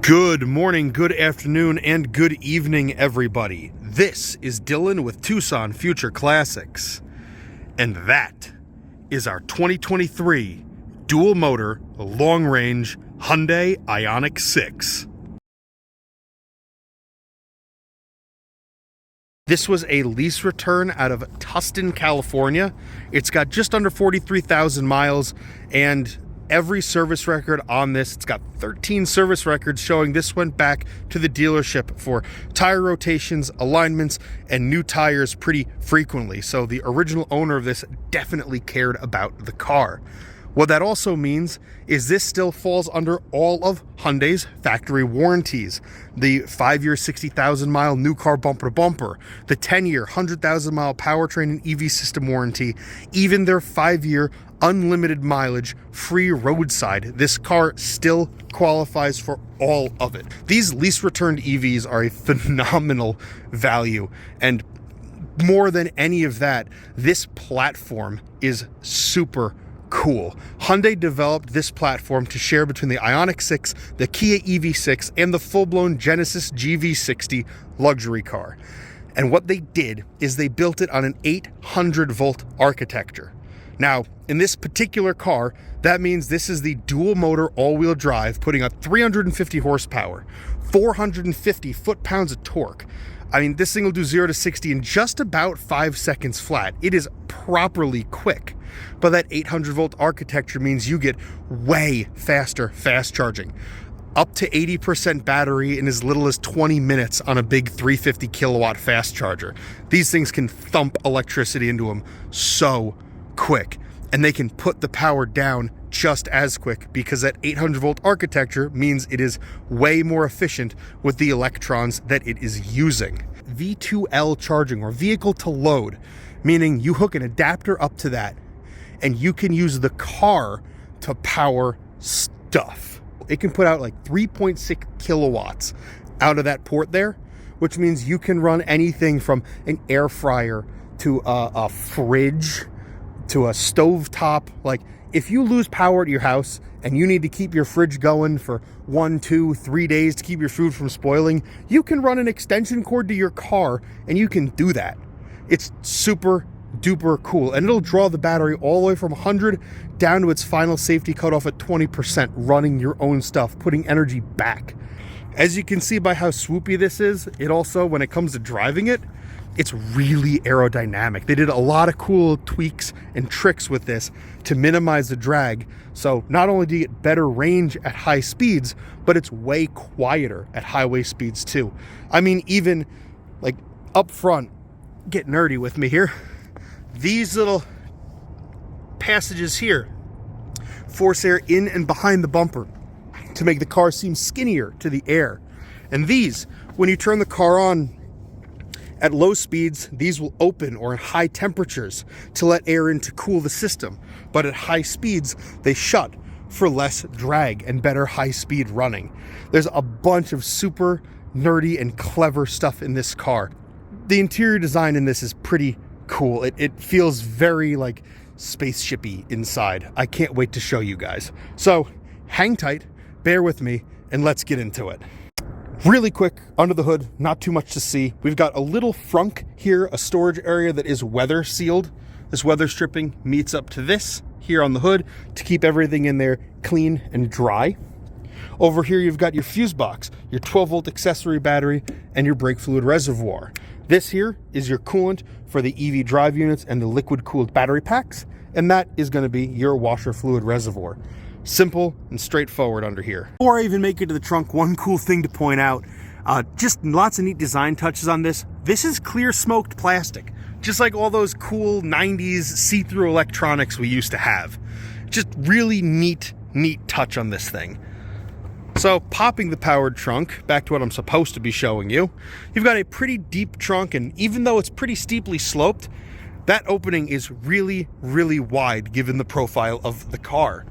Good morning, good afternoon, and good evening, everybody. This is Dylan with Tucson Future Classics. And that is our 2023 dual motor, long range Hyundai Ioniq 6. This was a lease return out of Tustin, California. It's got just under 43,000 miles, and every service record on this, it's got 13 service records showing this went back to the dealership for tire rotations, alignments, and new tires pretty frequently. So the original owner of this definitely cared about the car. What that also means is this still falls under all of Hyundai's factory warranties. The 5-year, 60,000 mile new car bumper to bumper, the 10-year, 100,000 mile powertrain and EV system warranty, even their 5-year unlimited mileage free roadside. This car still qualifies for all of it. These lease returned EVs are a phenomenal value, and more than any of that, this platform is super cool. Hyundai developed this platform to share between the Ioniq 6, the Kia EV6, and the full-blown Genesis GV60 luxury car. And what they did is they built it on an 800-volt architecture. Now, in this particular car, that means this is the dual motor all-wheel drive, putting out 350 horsepower, 450 foot-pounds of torque. I mean, this thing will do 0 to 60 in just about 5 seconds flat. It is properly quick. But that 800-volt architecture means you get way faster fast charging. Up to 80% battery in as little as 20 minutes on a big 350 kilowatt fast charger. These things can thump electricity into them so quick, and they can put the power down just as quick because that 800-volt architecture means it is way more efficient with the electrons that it is using. V2L charging, or vehicle to load, meaning you hook an adapter up to that and you can use the car to power stuff. It can put out like 3.6 kilowatts out of that port there, which means you can run anything from an air fryer to a fridge to a stovetop. Like, if you lose power at your house and you need to keep your fridge going for 1, 2, 3 days to keep your food from spoiling, you can run an extension cord to your car and you can do that. It's super duper cool, and it'll draw the battery all the way from 100 down to its final safety cutoff at 20%, running your own stuff, putting energy back. As you can see by how swoopy this is, it also, when it comes to driving it, it's really aerodynamic. They did a lot of cool tweaks and tricks with this to minimize the drag. So not only do you get better range at high speeds, but it's way quieter at highway speeds too. I mean, even like up front, get nerdy with me here. These little passages here force air in and behind the bumper to make the car seem skinnier to the air. And these, when you turn the car on at low speeds, these will open, or at high temperatures to let air in to cool the system. But at high speeds, they shut for less drag and better high-speed running. There's a bunch of super nerdy and clever stuff in this car. The interior design in this is pretty cool. It feels very like spaceshipy inside. I can't wait to show you guys. So hang tight, bear with me, and let's get into it. Really quick, under the hood, not too much to see. We've got a little frunk here, a storage area that is weather sealed. This weather stripping meets up to this here on the hood to keep everything in there clean and dry. Over here, you've got your fuse box, your 12-volt accessory battery, and your brake fluid reservoir. This here is your coolant for the EV drive units and the liquid-cooled battery packs, and that is going to be your washer fluid reservoir. Simple and straightforward under here. Before I even make it to the trunk, one cool thing to point out, just lots of neat design touches on this. This is clear smoked plastic, just like all those cool 90s see-through electronics we used to have. Just really neat touch on this thing. So popping the powered trunk, back to what I'm supposed to be showing you, you've got a pretty deep trunk, and even though it's pretty steeply sloped, that opening is really wide given the profile of the car.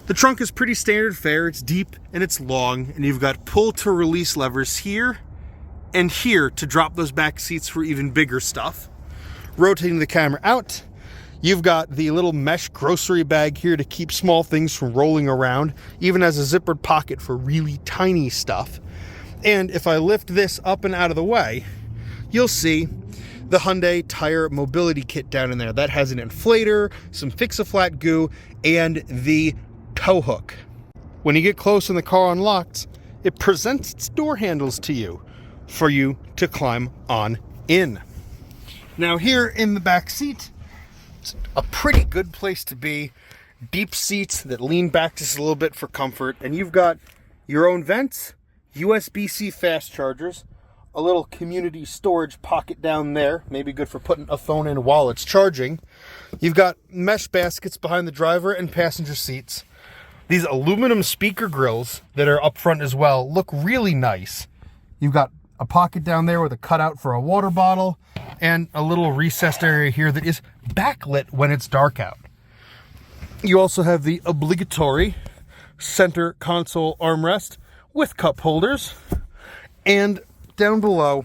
The trunk is pretty standard fare. It's deep and it's long, and you've got pull to release levers here and here to drop those back seats for even bigger stuff. Rotating the camera out, You've got the little mesh grocery bag here to keep small things from rolling around, even has a zippered pocket for really tiny stuff. And if I lift this up and out of the way, you'll see the Hyundai tire mobility kit down in there. That has an inflator, some fix-a-flat goo, and the tow hook. When you get close and the car unlocks, it presents its door handles to you for you to climb on in. Now here in the back seat, it's a pretty good place to be. Deep seats that lean back just a little bit for comfort, and you've got your own vents, USB-C fast chargers, a little community storage pocket down there, maybe good for putting a phone in while it's charging. You've got mesh baskets behind the driver and passenger seats. These aluminum speaker grills that are up front as well look really nice. You've got a pocket down there with a cutout for a water bottle and a little recessed area here that is backlit when it's dark out. You also have the obligatory center console armrest with cup holders, and down below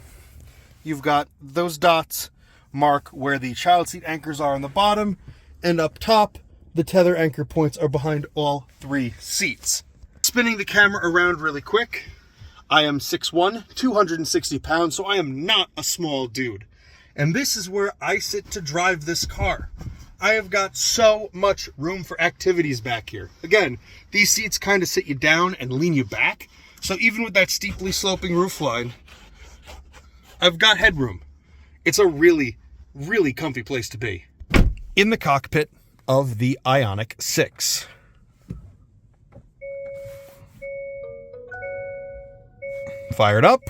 you've got those dots mark where the child seat anchors are on the bottom, and up top the tether anchor points are behind all three seats. Spinning the camera around really quick, I am 6'1", 260 pounds, so I am not a small dude. And this is where I sit to drive this car. I have got so much room for activities back here. Again, these seats kind of sit you down and lean you back. So even with that steeply sloping roofline, I've got headroom. It's a really, really comfy place to be. In the cockpit of the Ioniq 6. Fire it up,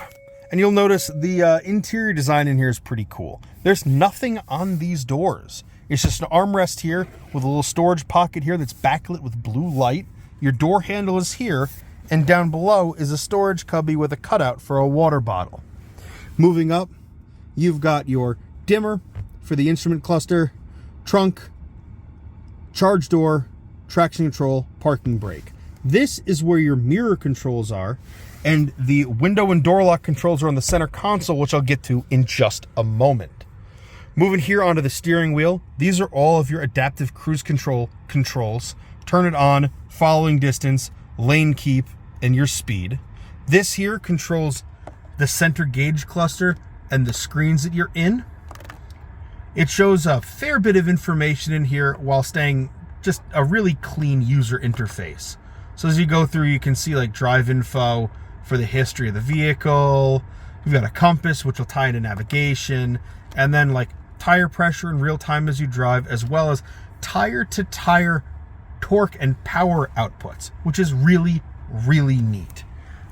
and you'll notice the interior design in here is pretty cool. There's nothing on these doors. It's just an armrest here with a little storage pocket here that's backlit with blue light. Your door handle is here, and down below is a storage cubby with a cutout for a water bottle. Moving up, you've got your dimmer for the instrument cluster, trunk, charge door, traction control, parking brake. This is where your mirror controls are, and the window and door lock controls are on the center console, which I'll get to in just a moment. Moving here onto the steering wheel, these are all of your adaptive cruise control controls. Turn it on, following distance, lane keep, and your speed. This here controls the center gauge cluster and the screens that you're in. It shows a fair bit of information in here while staying just a really clean user interface. So as you go through, you can see like drive info for the history of the vehicle. You've got a compass, which will tie into navigation, and then like tire pressure in real time as you drive, as well as tire to tire torque and power outputs, which is really, really neat.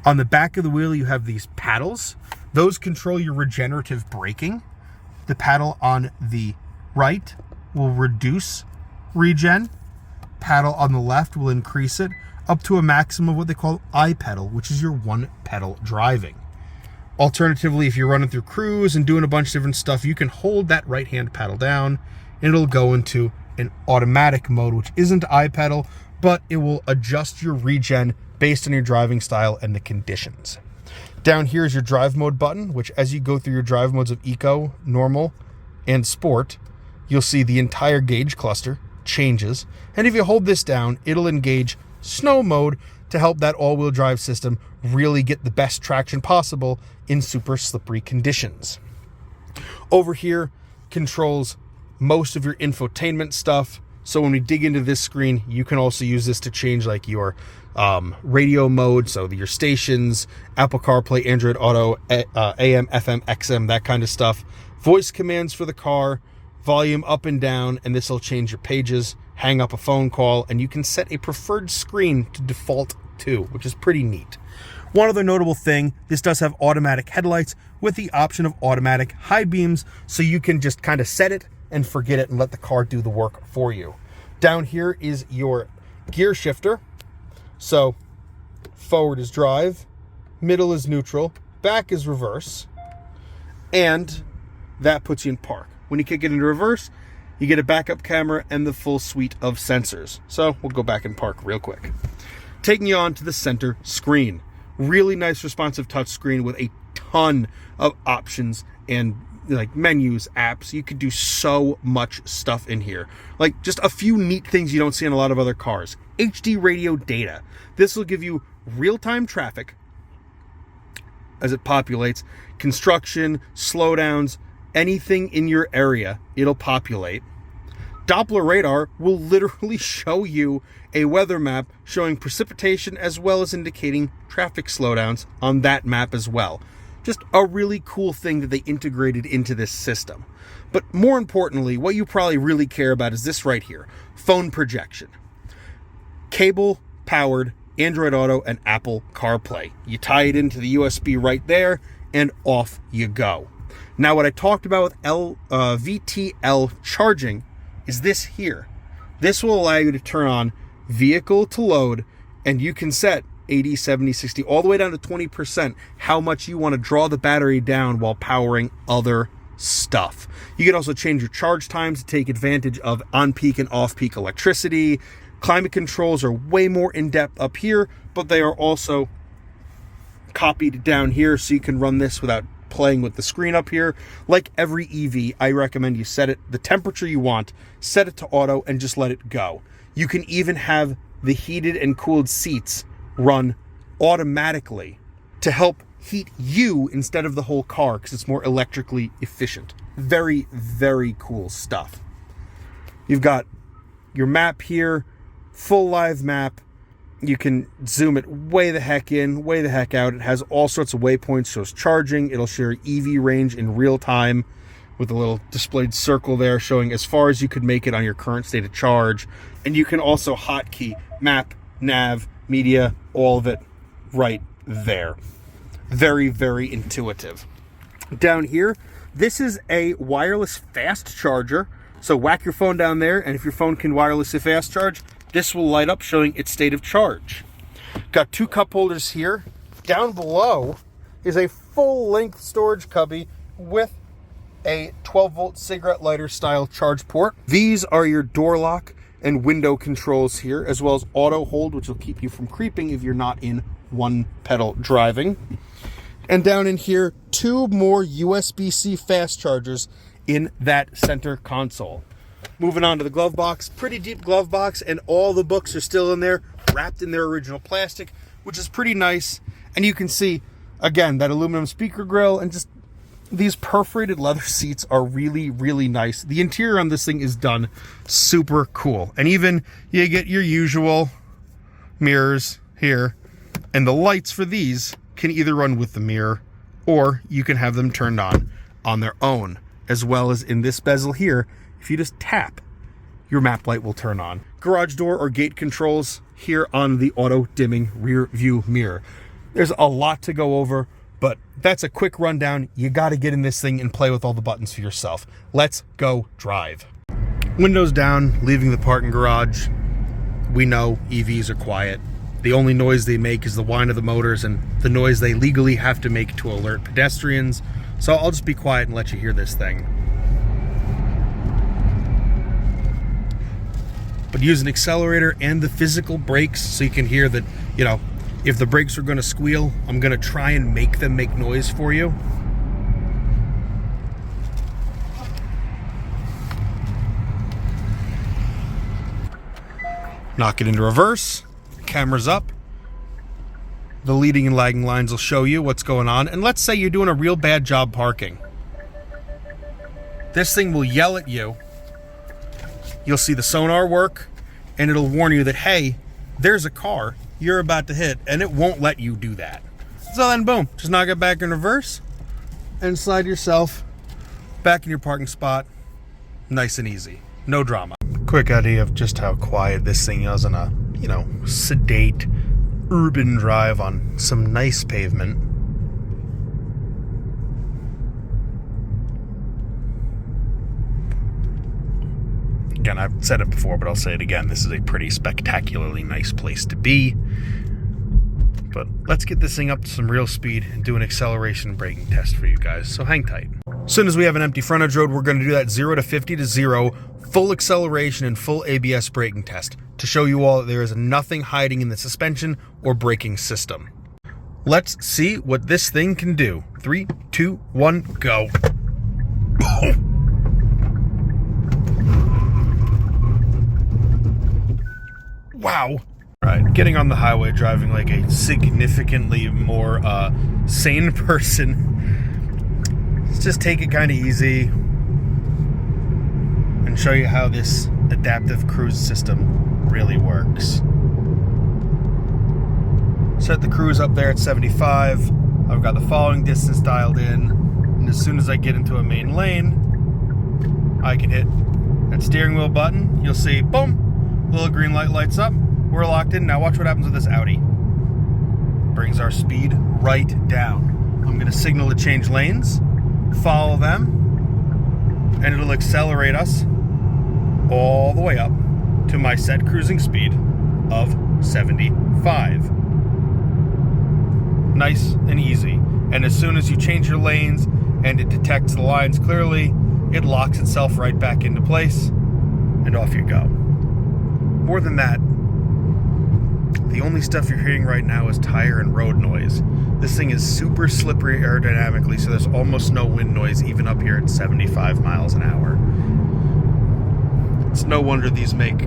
On the back of the wheel, you have these paddles. Those control your regenerative braking. The paddle on the right will reduce regen. Paddle on the left will increase it up to a maximum of what they call I-pedal, which is your one pedal driving. Alternatively, if you're running through cruise and doing a bunch of different stuff, you can hold that right-hand paddle down and it'll go into an automatic mode, which isn't I-pedal, but it will adjust your regen based on your driving style and the conditions. Down here is your drive mode button, which as you go through your drive modes of eco, normal, and sport, you'll see the entire gauge cluster changes. And if you hold this down, it'll engage snow mode to help that all-wheel drive system really get the best traction possible in super slippery conditions. Over here controls most of your infotainment stuff. So when we dig into this screen, you can also use this to change like your radio mode, so your stations, Apple CarPlay, Android Auto, AM, FM, XM, that kind of stuff. Voice commands for the car, volume up and down, and this will change your pages, hang up a phone call, and you can set a preferred screen to default to, which is pretty neat. One other notable thing, this does have automatic headlights with the option of automatic high beams, so you can just kind of set it and forget it and let the car do the work for you. Down here is your gear shifter. So forward is drive, middle is neutral, back is reverse, and that puts you in park. When you kick it into reverse, you get a backup camera and the full suite of sensors. So we'll go back in park real quick. Taking you on to the center screen. Really nice responsive touchscreen with a ton of options and like menus, apps. You could do so much stuff in here. Like just a few neat things you don't see in a lot of other cars. HD radio data. This will give you real-time traffic as it populates, construction, slowdowns, anything in your area, it'll populate. Doppler radar will literally show you a weather map showing precipitation as well as indicating traffic slowdowns on that map as well. Just a really cool thing that they integrated into this system. But more importantly, what you probably really care about is this right here, phone projection. Cable powered Android Auto and Apple CarPlay. You tie it into the USB right there and off you go. Now what I talked about with V2L Charging is this here. This will allow you to turn on vehicle to load, and you can set 80, 70, 60, all the way down to 20% how much you want to draw the battery down while powering other stuff. You can also change your charge times to take advantage of on-peak and off-peak electricity. Climate controls are way more in-depth up here, but they are also copied down here so you can run this without playing with the screen up here. Like every EV, I recommend you set it the temperature you want, set it to auto, and just let it go. You can even have the heated and cooled seats run automatically to help heat you instead of the whole car because it's more electrically efficient. Very, very cool stuff. You've got your map here, full live map. You can zoom it way the heck in, way the heck out. It has all sorts of waypoints, shows charging. It'll share EV range in real time with a little displayed circle there showing as far as you could make it on your current state of charge. And you can also hotkey map, nav, media, all of it right there. Very, very intuitive. Down here, this is a wireless fast charger. So whack your phone down there, and if your phone can wirelessly fast charge, this will light up showing its state of charge. Got two cup holders here. Down below is a full-length storage cubby with a 12-volt cigarette lighter style charge port. These are your door lock and window controls here, as well as auto hold, which will keep you from creeping if you're not in one pedal driving. And down in here, two more USB-C fast chargers in that center console. Moving on to the glove box, pretty deep glove box, and all the books are still in there, wrapped in their original plastic, which is pretty nice. And you can see, again, that aluminum speaker grill, and just these perforated leather seats are really, really nice. The interior on this thing is done super cool. And even you get your usual mirrors here, and the lights for these can either run with the mirror or you can have them turned on their own, as well as in this bezel here. If you just tap, your map light will turn on. Garage door or gate controls here on the auto dimming rear view mirror. There's a lot to go over, but that's a quick rundown. You got to get in this thing and play with all the buttons for yourself. Let's go drive. Windows down, leaving the parking garage. We know EVs are quiet. The only noise they make is the whine of the motors and the noise they legally have to make to alert pedestrians. So I'll just be quiet and let you hear this thing. But use an accelerator and the physical brakes so you can hear that, you know, if the brakes are going to squeal, I'm going to try and make them make noise for you. Knock it into reverse. Camera's up. The leading and lagging lines will show you what's going on. And let's say you're doing a real bad job parking. This thing will yell at you. You'll see the sonar work, and it'll warn you that, hey, there's a car you're about to hit, and it won't let you do that. So then, boom, just knock it back in reverse and slide yourself back in your parking spot. Nice and easy. No drama. Quick idea of just how quiet this thing is on a, you know, sedate urban drive on some nice pavement. Again, I've said it before, but I'll say it again. This is a pretty spectacularly nice place to be. But let's get this thing up to some real speed and do an acceleration and braking test for you guys. So hang tight. As soon as we have an empty frontage road, we're going to do that 0 to 50 to 0, full acceleration and full ABS braking test to show you all that there is nothing hiding in the suspension or braking system. Let's see what this thing can do. 3, 2, 1, go. Wow. Right, getting on the highway, driving like a significantly more sane person. Let's just take it kind of easy and show you how this adaptive cruise system really works. Set the cruise up there at 75. I've got the following distance dialed in, and as soon as I get into a main lane, I can hit that steering wheel button. You'll see, boom, little green light lights up. We're locked in. Now watch what happens with this Audi. Brings our speed right down. I'm going to signal to change lanes, follow them, and it'll accelerate us all the way up to my set cruising speed of 75. Nice and easy. And as soon as you change your lanes and it detects the lines clearly, it locks itself right back into place, and off you go. More than that, the only stuff you're hearing right now is tire and road noise. This thing is super slippery aerodynamically, so there's almost no wind noise even up here at 75 miles an hour. It's no wonder these make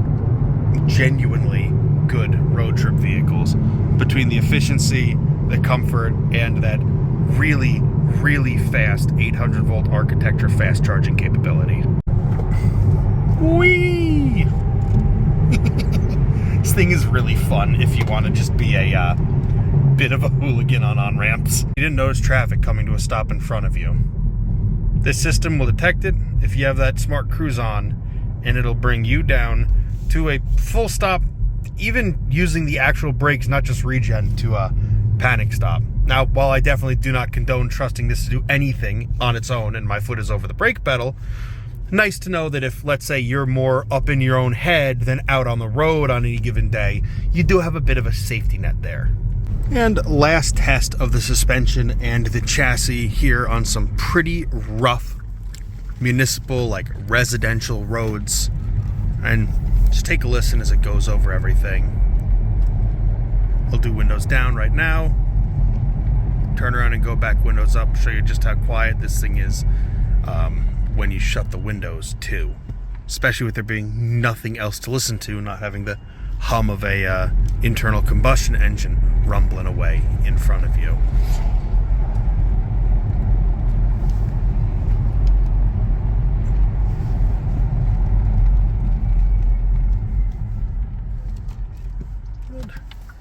genuinely good road trip vehicles. Between the efficiency, the comfort, and that really, really fast 800 volt architecture fast charging capability. Whee! This thing is really fun if you want to just be a bit of a hooligan on on-ramps. You didn't notice traffic coming to a stop in front of you. This system will detect it if you have that smart cruise on, and it'll bring you down to a full stop, even using the actual brakes, not just regen, to a panic stop. Now, while I definitely do not condone trusting this to do anything on its own and my foot is over the brake pedal, nice to know that if, let's say, you're more up in your own head than out on the road on any given day, you do have a bit of a safety net there. And last test of the suspension and the chassis here on some pretty rough municipal, like residential roads. And just take a listen as it goes over everything. I'll do windows down right now. Turn around and go back windows up, show you just how quiet this thing is when you shut the windows too. Especially with there being nothing else to listen to, not having the hum of a internal combustion engine rumbling away in front of you.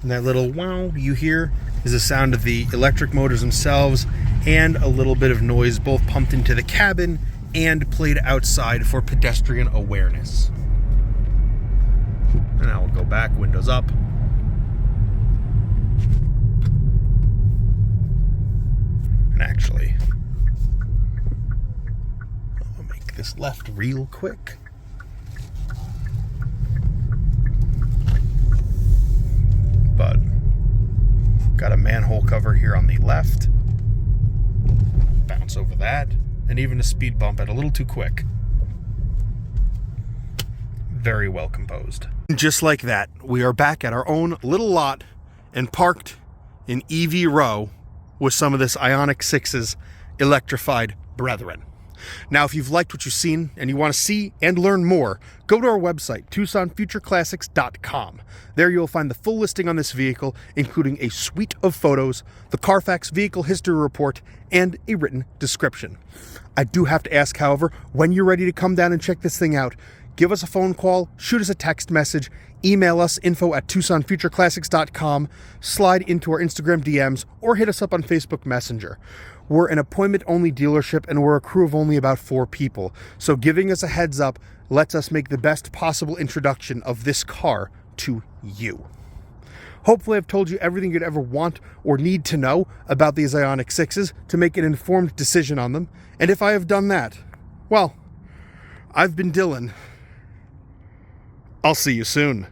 And that little wow you hear is the sound of the electric motors themselves and a little bit of noise both pumped into the cabin and played outside for pedestrian awareness. And I will go back, windows up. And actually, I'll make this left real quick. But got a manhole cover here on the left. Bounce over that. And even a speed bump at a little too quick. Very well composed. Just like that, we are back at our own little lot and parked in EV row with some of this Ioniq 6's electrified brethren. Now, if you've liked what you've seen and you want to see and learn more, go to our website, TucsonFutureClassics.com. There you'll find the full listing on this vehicle, including a suite of photos, the Carfax vehicle history report, and a written description. I do have to ask, however, when you're ready to come down and check this thing out, give us a phone call, shoot us a text message, email us info@TucsonFutureClassics.com, slide into our Instagram DMs, or hit us up on Facebook Messenger. We're an appointment-only dealership, and we're a crew of only about 4 people. So giving us a heads up lets us make the best possible introduction of this car to you. Hopefully I've told you everything you'd ever want or need to know about these Ioniq 6s to make an informed decision on them. And if I have done that, well, I've been Dylan. I'll see you soon.